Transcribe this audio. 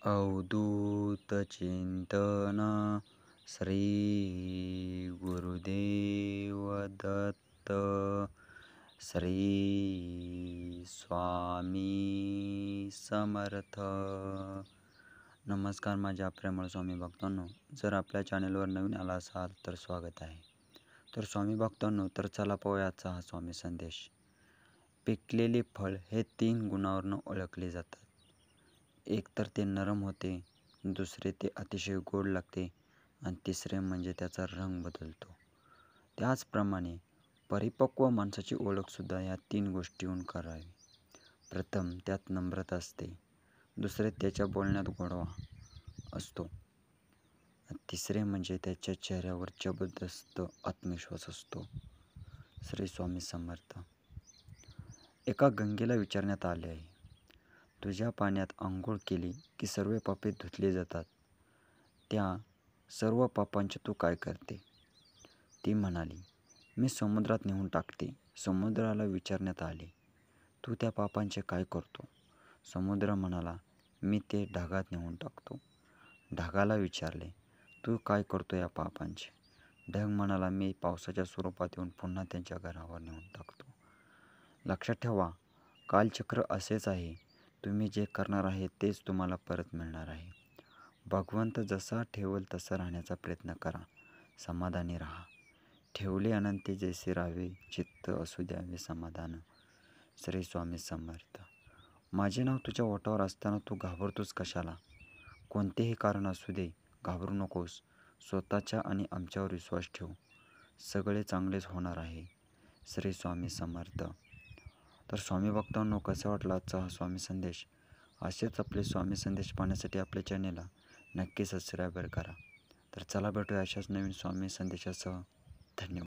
अवधूत चिंतन श्री गुरुदेव दत्त श्री स्वामी समर्थ. नमस्कार माझ्या प्रेमळ स्वामी भक्तांनो, जर आपल्या चॅनलवर नवीन आला असाल तर स्वागत आहे. तर स्वामी भक्तांनो, तर चला पाहूया आजचा हा स्वामी संदेश. पिकलेले फळ हे 3 गुणांवरून ओळखले जातात. एक तर ते नरम होते, दुसरे ते अतिशय गोड लागते आणि तिसरे म्हणजे त्याचा रंग बदलतो. त्याचप्रमाणे परिपक्व माणसाची ओळखसुद्धा या 3 गोष्टींहून करावी. प्रथम त्यात नम्रता असते, दुसरे त्याच्या बोलण्यात गोडवा असतो आणि तिसरे म्हणजे त्याच्या चेहऱ्यावर जबरदस्त आत्मविश्वास असतो. श्री स्वामी समर्थ. एका गंगेला विचारण्यात आले आहे, तुझ्या पाण्यात अंघोळ केली की सर्व पापे धुतली जातात, त्या सर्व पापांचे तू काय करते? ती म्हणाली, मी समुद्रात नेऊन टाकते. समुद्राला विचारण्यात आले, तू त्या पापांचे काय करतो? समुद्र म्हणाला, मी ते ढगात नेऊन टाकतो. ढगाला विचारले, तू काय करतो या पापांचे? ढग म्हणाला, मी पावसाच्या स्वरूपात येऊन पुन्हा त्यांच्या घरावर नेऊन टाकतो. लक्षात ठेवा, कालचक्र असेच आहे. तुम्ही जे करणार आहे तेच तुम्हाला परत मिळणार आहे. भगवंत जसा ठेवल तसा राहण्याचा प्रयत्न करा. समाधानी राहा. ठेवले अनंत जैसे राहावे, चित्त असू द्यावे समाधान. श्री स्वामी समर्थ. माझे नाव तुझ्या ओठावर असताना तू घाबरतोस कशाला? कोणतेही कारण असू दे, घाबरू नकोस. स्वतःच्या आणि आमच्यावर विश्वास ठेव. सगळे चांगलेच होणार आहे. श्री स्वामी समर्थ. तर स्वामी भक्तांनो, कसा वाटला आजचा हा स्वामी संदेश? असेच आपले स्वामी संदेश पाहण्यासाठी आपल्या चॅनेलला नक्की सबस्क्राईब करा. तर चला भेटूया अशाच नवीन स्वामी संदेशासह. धन्यवाद.